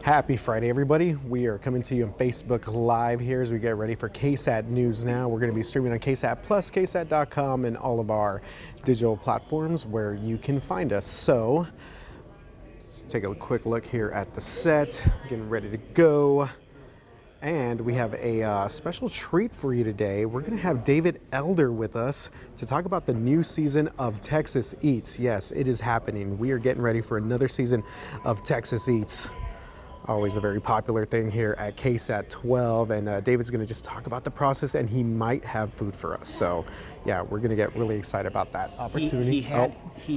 Happy Friday, everybody. We are coming to you on Facebook Live here as we get ready for KSAT News Now. We're going to be streaming on KSAT Plus, KSAT.com, and all of our digital platforms where you can find us. So let's take a quick look here at the set, getting ready to go. And we have a special treat for you today. We're going to have David Elder with us to talk about the new season of Texas Eats. Yes, it is happening. We are getting ready for another season of Texas Eats. Always a very popular thing here at KSAT 12, and David's going to just talk about the process, and he might have food for us. So, yeah, we're going to get really excited about that opportunity. He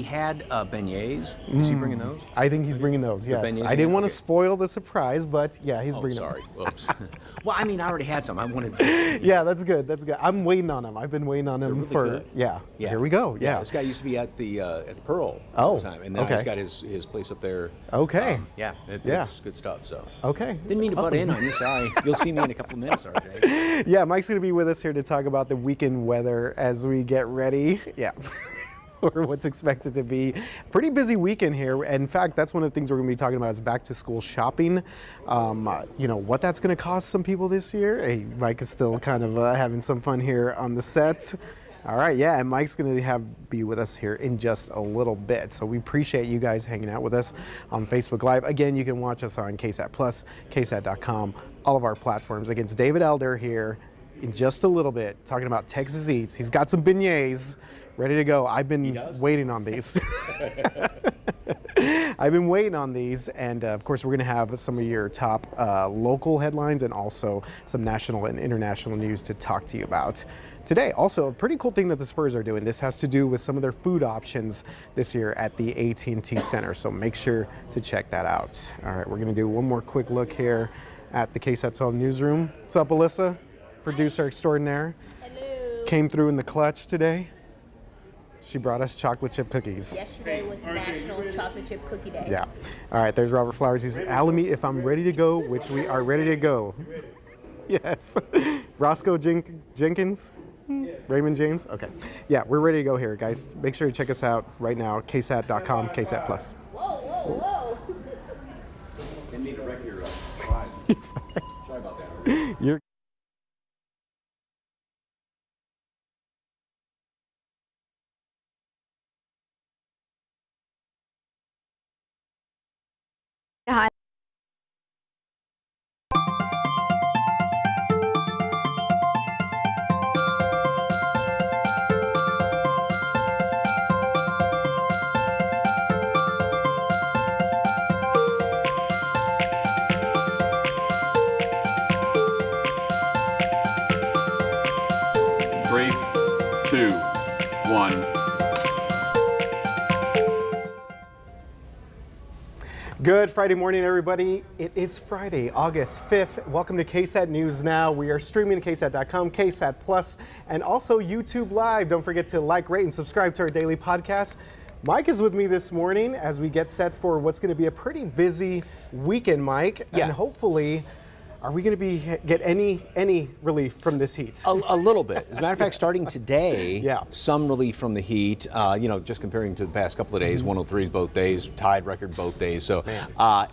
had beignets. Is he bringing those? I think he's bringing those, yes. I didn't want to spoil the surprise, but yeah, he's bringing them. Sorry. Whoops. Well, I mean, I already had some. I wanted to. Yeah, that's good. That's good. I'm waiting on him. I've been waiting on him really for. Good. Yeah. Here we go. Yeah. This guy used to be at the Pearl all the time, and now he's got his place up there. Okay. It's good stuff. So. Okay. Didn't mean to butt in on you. Sorry. You'll see me in a couple of minutes, RJ. Yeah, Mike's going to be with us here to talk about the weekend weather as we get ready. Yeah. Or what's expected to be a pretty busy weekend here. In fact, that's one of the things we're going to be talking about is back to school shopping. You know, what that's going to cost some people this year. Hey, Mike is still kind of having some fun here on the set. All right, yeah, and Mike's going to be with us here in just a little bit. So we appreciate you guys hanging out with us on Facebook Live. Again, you can watch us on KSAT Plus, KSAT.com, all of our platforms. Against David Elder here in just a little bit, talking about Texas Eats. He's got some beignets ready to go. I've been waiting on these. I've been waiting on these, and of course we're going to have some of your top local headlines and also some national and international news to talk to you about today. Also, a pretty cool thing that the Spurs are doing. This has to do with some of their food options this year at the AT&T Center, so make sure to check that out. All right, we're going to do one more quick look here at the KSAT 12 newsroom. What's up, Alicia? Producer extraordinaire. Hello. Came through in the clutch today. She brought us chocolate chip cookies. Yesterday was National Chocolate Chip Cookie Day. Yeah. All right, there's Robert Flowers. He's asking me if I'm ready to go, which we are ready to go. Yes. Roscoe Jenkins? Raymond James? Okay. Yeah, we're ready to go here, guys. Make sure to check us out right now, KSAT.com, KSAT Plus. Whoa. Didn't mean to wreck your fries. Sorry about that. You're Hi. Three, two, one. Good Friday morning, everybody. It is Friday, August 5th. Welcome to KSAT News Now. We are streaming to KSAT.com, KSAT Plus, and also YouTube Live. Don't forget to like, rate, and subscribe to our daily podcast. Mike is with me this morning as we get set for what's going to be a pretty busy weekend, Mike. Yeah. And hopefully, are we going to get any relief from this heat? A little bit. As a matter of fact, starting today, Yeah. some relief from the heat. You know, just comparing to the past couple of days, 103s both days, tied record both days. So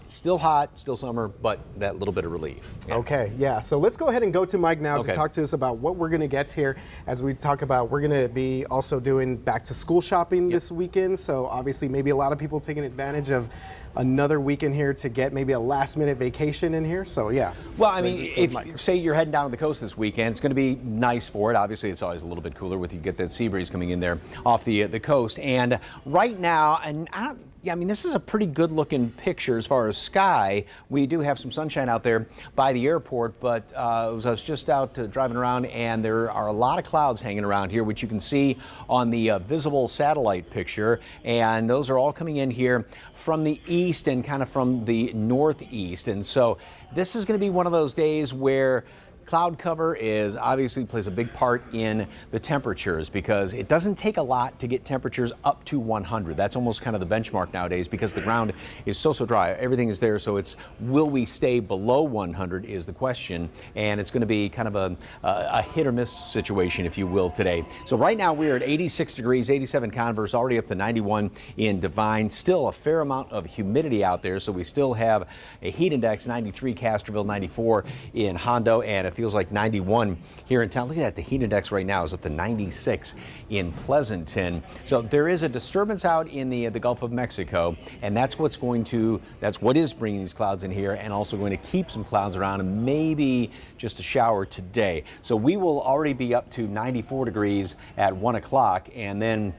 still hot, still summer, but that little bit of relief. Yeah. Okay, yeah. So let's go ahead and go to Mike now to Okay. talk to us about what we're going to get here as we talk about, we're going to be also doing back to school shopping this weekend. So obviously maybe a lot of people taking advantage of another weekend here to get maybe a last minute vacation in here. So yeah. Well, I mean, if say you're heading down to the coast this weekend, it's going to be nice for it. Obviously, it's always a little bit cooler with you get that sea breeze coming in there off the coast. And right now, and I mean, this is a pretty good looking picture as far as sky. We do have some sunshine out there by the airport, but I was just out driving around, and there are a lot of clouds hanging around here, which you can see on the visible satellite picture. And those are all coming in here from the east and kind of from the northeast. And so this is going to be one of those days where cloud cover is obviously plays a big part in the temperatures because it doesn't take a lot to get temperatures up to 100. That's almost kind of the benchmark nowadays because the ground is so dry. Everything is there, so it's will we stay below 100 is the question, and it's going to be kind of a hit or miss situation, if you will, today. So right now we're at 86 degrees, 87 Converse, already up to 91 in Divine. Still a fair amount of humidity out there, so we still have a heat index 93 Castroville, 94 in Hondo, and it feels like 91 here in town. Look at that, the heat index right now is up to 96 in Pleasanton. So there is a disturbance out in the Gulf of Mexico, and that's what is bringing these clouds in here, and also going to keep some clouds around and maybe just a shower today. So we will already be up to 94 degrees at 1 o'clock, and then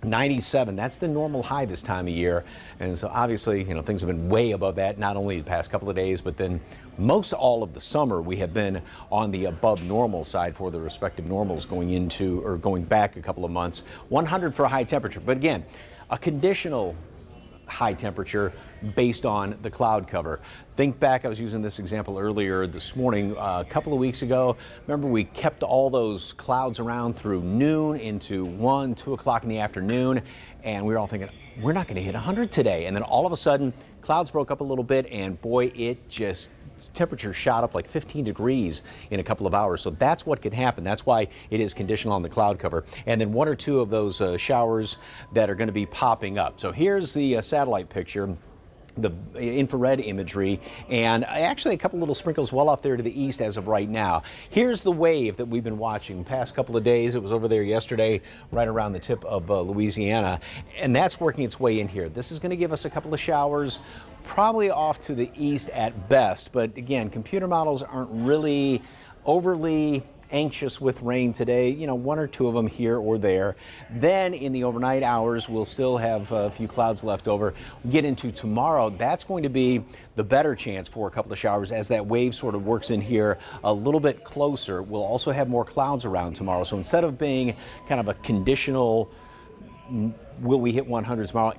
97, that's the normal high this time of year. And so obviously, things have been way above that, not only the past couple of days, but then most all of the summer we have been on the above normal side for the respective normals going back a couple of months. 100 for a high temperature, but again, a conditional high temperature based on the cloud cover. Think back, I was using this example earlier this morning, a couple of weeks ago. Remember, we kept all those clouds around through noon into 1, 2 o'clock in the afternoon, and we were all thinking, we're not going to hit 100 today. And then all of a sudden, clouds broke up a little bit, and boy, temperature shot up like 15 degrees in a couple of hours. So that's what can happen. That's why it is conditional on the cloud cover. And then 1 or 2 of those showers that are going to be popping up. So here's the satellite picture, the infrared imagery, and actually a couple little sprinkles well off there to the east as of right now. Here's the wave that we've been watching the past couple of days. It was over there yesterday, right around the tip of Louisiana, and that's working its way in here. This is going to give us a couple of showers, probably off to the east at best, but again, computer models aren't really overly anxious with rain today, 1 or 2 of them here or there. Then in the overnight hours, we'll still have a few clouds left over. We get into tomorrow, that's going to be the better chance for a couple of showers as that wave sort of works in here a little bit closer. We'll also have more clouds around tomorrow. So instead of being kind of a conditional, will we hit 100 tomorrow?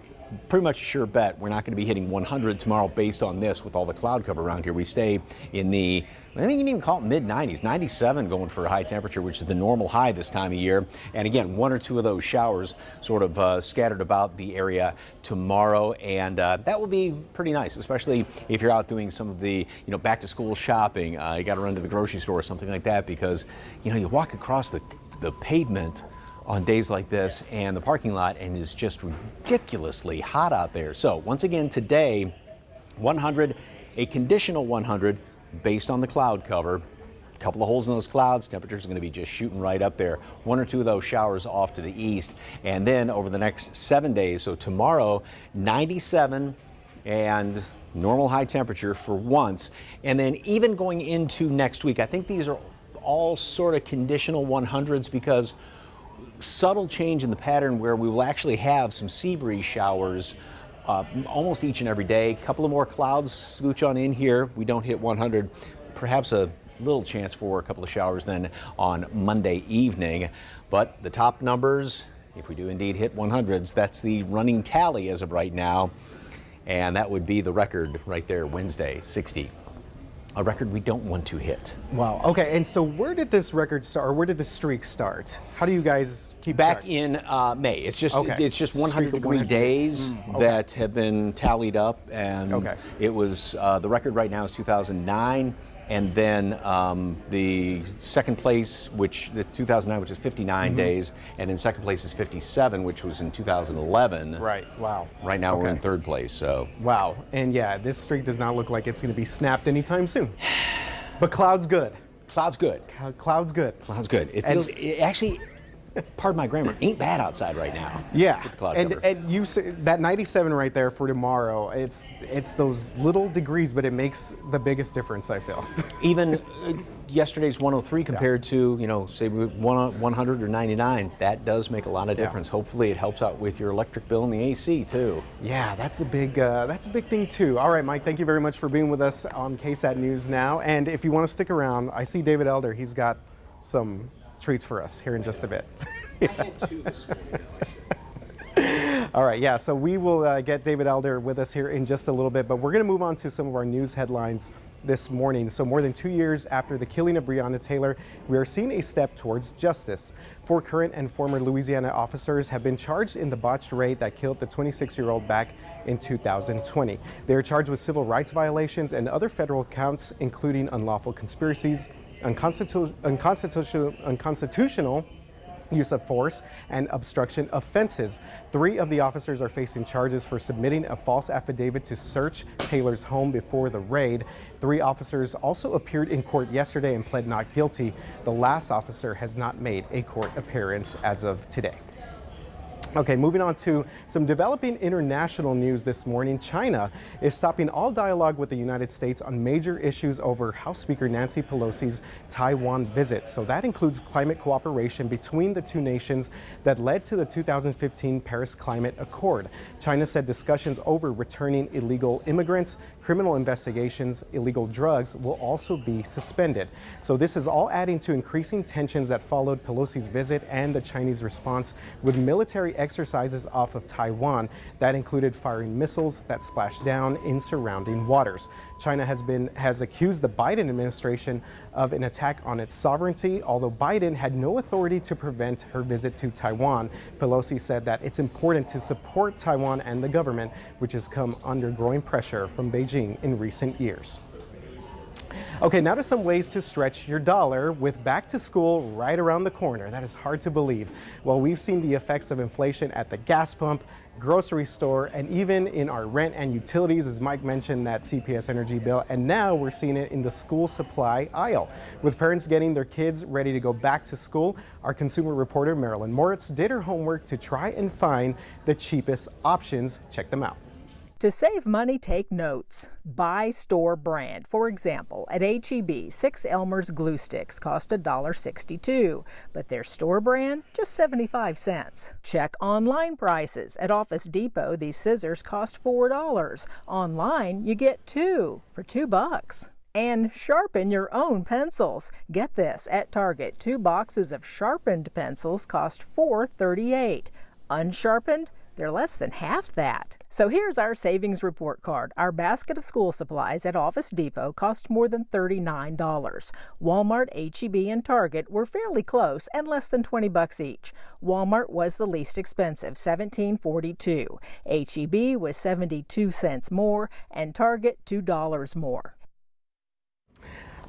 Pretty much a sure bet we're not going to be hitting 100 tomorrow based on this with all the cloud cover around here. We stay in the, I think you can even call it mid-90s, 97 going for a high temperature, which is the normal high this time of year. And again, 1 or 2 of those showers sort of scattered about the area tomorrow, and that will be pretty nice, especially if you're out doing some of the back to school shopping. You got to run to the grocery store or something like that because you walk across the pavement on days like this and the parking lot, and it's just ridiculously hot out there. So once again today, 100, a conditional 100 based on the cloud cover. A couple of holes in those clouds, temperatures are going to be just shooting right up there. 1 or 2 of those showers off to the east, and then over the next 7 days, so tomorrow 97 and normal high temperature for once, and then even going into next week, I think these are all sort of conditional 100s because subtle change in the pattern where we will actually have some sea breeze showers almost each and every day. A couple of more clouds scooch on in here. We don't hit 100. Perhaps a little chance for a couple of showers then on Monday evening. But the top numbers, if we do indeed hit 100s, that's the running tally as of right now. And that would be the record right there, Wednesday, 60. A record we don't want to hit. Wow. Okay. And so where did this record start, or where did the streak start? How do you guys keep back track? in May? It's just 100-degree 100 days that have been tallied up, and it was the record right now is 2009. And then the second place, the 2009, which is 59 days, and then second place is 57, which was in 2011. Right. Wow. Right now we're in third place. So. Wow. And yeah, this streak does not look like it's going to be snapped anytime soon. But cloud's good. Cloud's good. Cloud's good. Cloud's good. It feels actually. Pardon my grammar, ain't bad outside right now. Yeah, with the cloud and cover. you say that 97 right there for tomorrow. It's those little degrees, but it makes the biggest difference, I feel. Even yesterday's 103 compared to say 100 or 99, that does make a lot of difference. Hopefully, it helps out with your electric bill and the AC too. Yeah, that's a big thing too. All right, Mike, thank you very much for being with us on KSAT News Now. And if you want to stick around, I see David Elder. He's got some treats for us here in just a bit. I had 2 this morning. All right, yeah, so we will get David Elder with us here in just a little bit, but we're going to move on to some of our news headlines this morning. So more than 2 years after the killing of Breonna Taylor, we are seeing a step towards justice. 4 current and former Louisiana officers have been charged in the botched raid that killed the 26-year-old back in 2020. They are charged with civil rights violations and other federal counts, including unlawful conspiracies, unconstitutional use of force, and obstruction offenses. 3 of the officers are facing charges for submitting a false affidavit to search Taylor's home before the raid. 3 officers also appeared in court yesterday and pled not guilty. The last officer has not made a court appearance as of today. Okay, moving on to some developing international news this morning. China is stopping all dialogue with the United States on major issues over House Speaker Nancy Pelosi's Taiwan visit. So that includes climate cooperation between the 2 nations that led to the 2015 Paris Climate Accord. China said discussions over returning illegal immigrants, criminal investigations, illegal drugs will also be suspended. So this is all adding to increasing tensions that followed Pelosi's visit and the Chinese response with military exercises off of Taiwan that included firing missiles that splashed down in surrounding waters. China has accused the Biden administration of an attack on its sovereignty, although Biden had no authority to prevent her visit to Taiwan. Pelosi said that it's important to support Taiwan and the government, which has come under growing pressure from Beijing in recent years. Okay, now to some ways to stretch your dollar with back to school right around the corner. That is hard to believe. Well, we've seen the effects of inflation at the gas pump, grocery store, and even in our rent and utilities, as Mike mentioned, that CPS energy bill. And now we're seeing it in the school supply aisle. With parents getting their kids ready to go back to school, our consumer reporter Marilyn Moritz did her homework to try and find the cheapest options. Check them out. To save money, take notes. Buy store brand. For example, at H-E-B, 6 Elmer's glue sticks cost $1.62, but their store brand, just 75 cents. Check online prices. At Office Depot, these scissors cost $4. Online, you get 2 for $2. And sharpen your own pencils. Get this, at Target, 2 boxes of sharpened pencils cost $4.38. Unsharpened, they're less than half that. So here's our savings report card. Our basket of school supplies at Office Depot cost more than $39. Walmart, H-E-B, and Target were fairly close and less than $20 each. Walmart was the least expensive, $17.42. H-E-B was 72 cents more, and Target $2 more.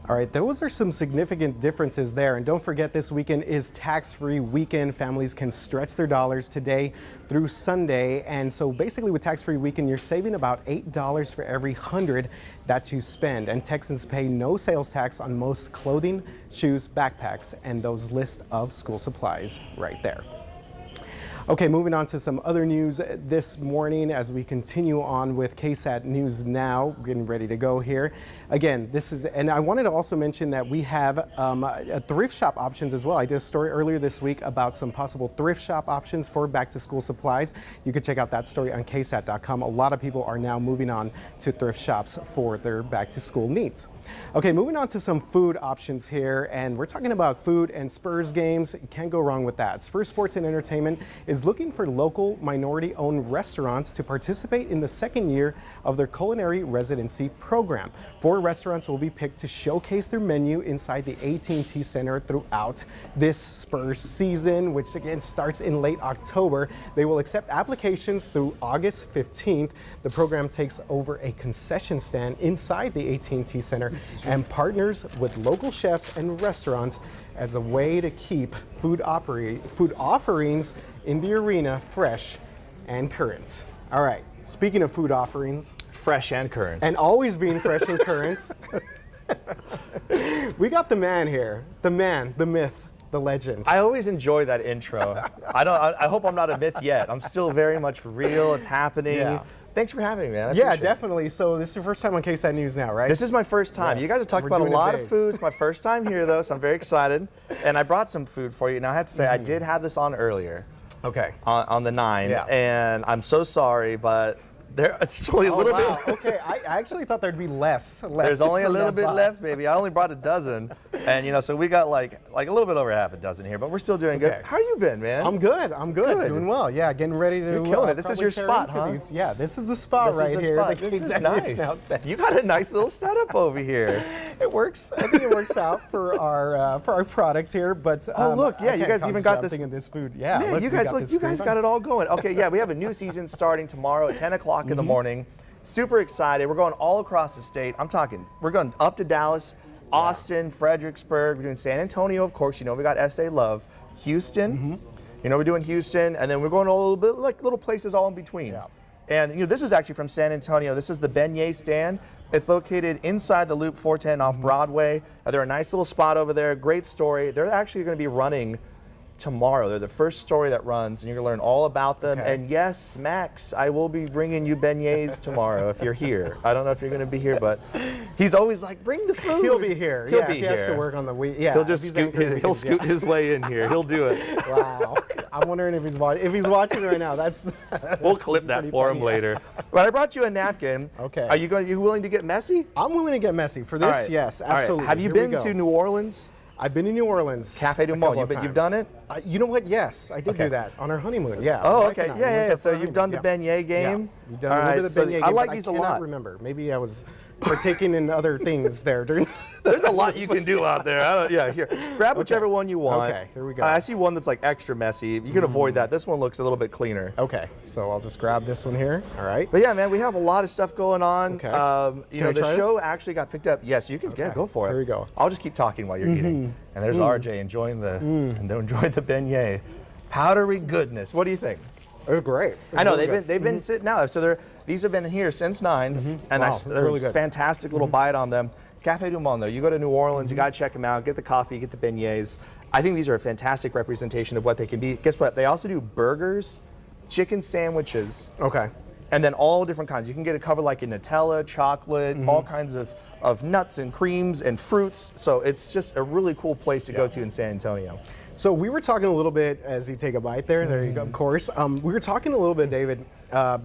All right, those are some significant differences there. And don't forget, this weekend is tax-free weekend. Families can stretch their dollars today through Sunday. And so basically with tax-free weekend, you're saving about $8 for every 100 that you spend. And Texans pay no sales tax on most clothing, shoes, backpacks, and those list of school supplies right there. Okay, moving on to some other news this morning as we continue on with KSAT News Now. We're getting ready to go here. Again, and I wanted to also mention that we have thrift shop options as well. I did a story earlier this week about some possible thrift shop options for back to school supplies. You can check out that story on KSAT.com. A lot of people are now moving on to thrift shops for their back to school needs. Okay, moving on to some food options here, and we're talking about food and Spurs games. You can't go wrong with that. Spurs Sports and Entertainment is looking for local minority-owned restaurants to participate in the second year of their culinary residency program. 4 restaurants will be picked to showcase their menu inside the AT&T Center throughout this Spurs season, which again starts in late October. They will accept applications through August 15th. The program takes over a concession stand inside the AT&T Center and partners with local chefs and restaurants as a way to keep food offerings in the arena fresh and current. All right, speaking of food offerings. Fresh and current. And always being fresh and current. We got the man here. The man, the myth, the legend. I always enjoy that intro. I hope I'm not a myth yet. I'm still very much real. It's happening. Yeah. Thanks for having me, man. Yeah, definitely. So this is your first time on KSAT News Now, right? This is my first time. Yes. You guys have talked about a lot of food. It's my first time here, though, so I'm very excited. And I brought some food for you. Now, I have to say, I did have this on earlier. Okay. On the 9. Yeah. And I'm so sorry, but It's only a little wow. bit. Okay, I actually thought there'd be less left. There's only a from little that bit box. left, baby. I only brought a dozen, and so we got like a little bit over half a dozen here, but we're still doing Okay. good. How you been, man? I'm good. Doing well. Yeah, getting ready to. You're killing it. This is probably your tear spot, into huh? these. Yeah, this is the spot This right is the here. spot. The This is KSAT nice. News Now set. You got a nice little setup over here. It works. I think it works out for our product here. But Oh, look, yeah, I you can't guys even got concentrate. this- I'm thinking this food. Yeah, Man, look, you we guys got look. this You guys screen got on. it all going. Okay, yeah, we have a new season starting tomorrow at 10 o'clock in the morning. Super excited. We're going all across the state. We're going up to Dallas, Austin, Fredericksburg. We're doing San Antonio, of course. We got SA Love. Houston. We're doing Houston, and then we're going a little bit like little places all in between. Yeah. And this is actually from San Antonio. This is the beignet stand. It's located inside the Loop 410 off Broadway. They're a nice little spot over there. Great story. They're actually going to be running tomorrow. They're the first story that runs, and you're going to learn all about them. Okay. And yes, Max, I will be bringing you beignets tomorrow if you're here. I don't know if you're going to be here, but he's always like, bring the food. He'll be here. He'll yeah, be if he has here. to work on the week. Yeah, He'll if just he's scoot. anchored He'll weekends, scoot his way in here. He'll do it. Yeah. Wow. I'm wondering if he's watching right now. We'll clip that pretty for him funny. later. But I brought you a napkin. Okay. Are you willing to get messy? I'm willing to get messy for this. All right. Yes, All right. absolutely. Have you Here we been go. to New Orleans? I've been in New Orleans. Cafe du a Monde. couple of You've times. done it? You know what? Yes, I did Okay. do that on our honeymoon. Yeah. Oh, my wife okay. and I, we Yeah. went up So for our you've done the honeymoon. beignet game? Yeah. We've done All a little right, bit of so beignet game. I like but these I a cannot lot. remember. Maybe I was partaking in other things there during. There's a lot you can do out there. Here. Grab whichever one you want. Okay, here we go. I see one that's like extra messy. You can avoid that. This one looks a little bit cleaner. Okay, so I'll just grab this one here. All right. But yeah, man, we have a lot of stuff going on. Okay. You know, I the try show this? actually got picked up. Yes, you can. Yeah, go for it. Here we go. I'll just keep talking while you're eating. And there's RJ enjoying the beignet. Powdery goodness. What do you think? It was great. It was I know really they've been sitting out. So these have been here since 9, and Wow, they're really good. fantastic little bite on them. Cafe du Monde, though, you go to New Orleans, you got to check them out. Get the coffee, get the beignets. I think these are a fantastic representation of what they can be. Guess what? They also do burgers, chicken sandwiches, Okay. and then all different kinds. You can get it covered like in Nutella, chocolate, all kinds of nuts and creams and fruits. So it's just a really cool place to go to in San Antonio. So we were talking a little bit as you take a bite there. There you go. Of course. We were talking a little bit, David,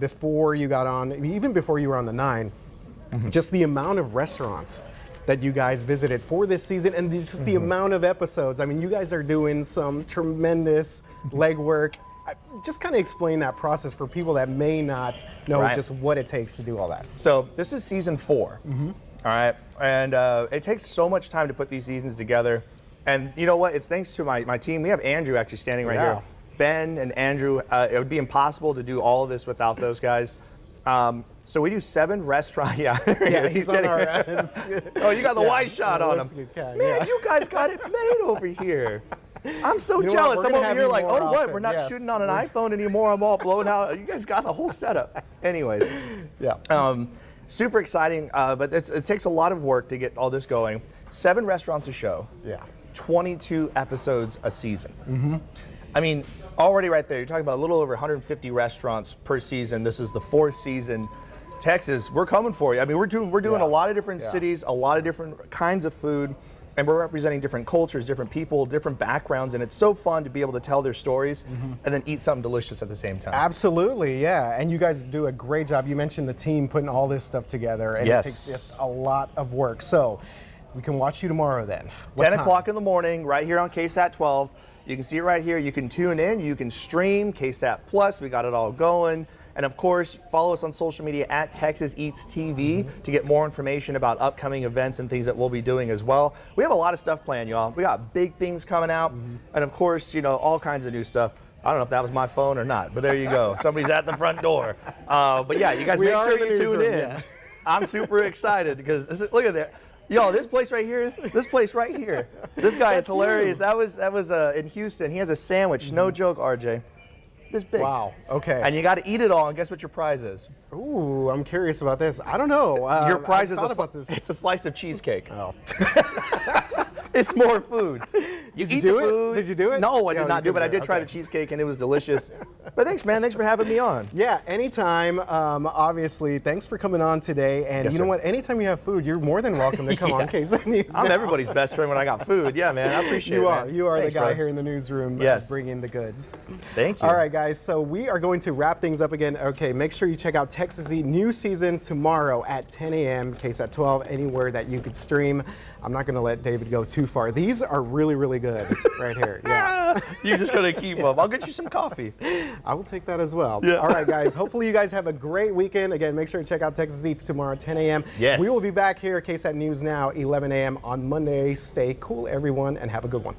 before you got on, even before you were on the 9, just the amount of restaurants that you guys visited for this season, and just the amount of episodes. I mean, you guys are doing some tremendous legwork. Just kind of explain that process for people that may not know Right. just what it takes to do all that. So this is season 4, all right? And it takes so much time to put these seasons together. And you know what? It's thanks to my team. We have Andrew actually standing right Yeah. here. Ben and Andrew, it would be impossible to do all of this without those guys. So we do 7 restaurants. Yeah, there he Yeah, is. he's on standing our. here. Oh, you got the wide shot on him. Man, Man, you guys got it made over here. I'm so You know what? jealous. We're I'm gonna over have here you like, more oh, what? often. We're not Yes. shooting on an iPhone anymore. I'm all blown out. You guys got the whole setup. Anyways. Yeah. Super exciting, but it takes a lot of work to get all this going. 7 restaurants a show. Yeah. 22 episodes a season. I mean, already right there, you're talking about a little over 150 restaurants per season. This is the 4th season. Texas, we're coming for you. I mean, we're doing Yeah. a lot of different Yeah. cities, a lot of different kinds of food, and we're representing different cultures, different people, different backgrounds, and it's so fun to be able to tell their stories and then eat something delicious at the same time. Absolutely, yeah. And you guys do a great job. You mentioned the team putting all this stuff together, and Yes. it takes just a lot of work. So we can watch you tomorrow then. What 10 time? o'clock in the morning, right here on KSAT 12. You can see it right here. You can tune in. You can stream KSAT Plus. We got it all going. And of course, follow us on social media at Texas Eats TV to get more information about upcoming events and things that we'll be doing as well. We have a lot of stuff planned, y'all. We got big things coming out. And of course, you know, all kinds of new stuff. I don't know if that was my phone or not, but there you go. Somebody's at the front door. But yeah, you guys We make are sure in you the tune newsroom, in. yeah. I'm super excited because look at that. Yo, this place right here, this guy is That's hilarious. you. That was in Houston. He has a sandwich, no joke, RJ. This big. Wow, okay. And you got to eat it all, and guess what your prize is? Ooh, I'm curious about this. I don't know. Your prize I've is thought about this. it's a slice of cheesecake. Oh. It's more food. You Did you eat do the it? food. Did you do it? No, I No, did not you do it, but I didn't. did try the Okay. cheesecake and it was delicious. But thanks, man. Thanks for having me on. Yeah, anytime. Obviously, thanks for coming on today. And Yes, you know sir. what? Anytime you have food, you're more than welcome to come on Yes. KSAT News I'm Now. everybody's best friend when I got food. Yeah, man. I appreciate You it. are. man. You are Thanks, the guy brother. here in the newsroom Yes. bringing the goods. Thank you. All right, guys. So we are going to wrap things up again. Okay, make sure you check out Texas Eat new season tomorrow at 10 a.m. KSAT 12, anywhere that you could stream. I'm not going to let David go too far. These are really, really good right here. Yeah. You're just going to keep up. I'll get you some coffee. I will take that as well. Yeah. All right, guys. Hopefully you guys have a great weekend. Again, make sure to check out Texas Eats tomorrow at 10 a.m. Yes. We will be back here, KSAT News Now, 11 a.m. on Monday. Stay cool, everyone, and have a good one.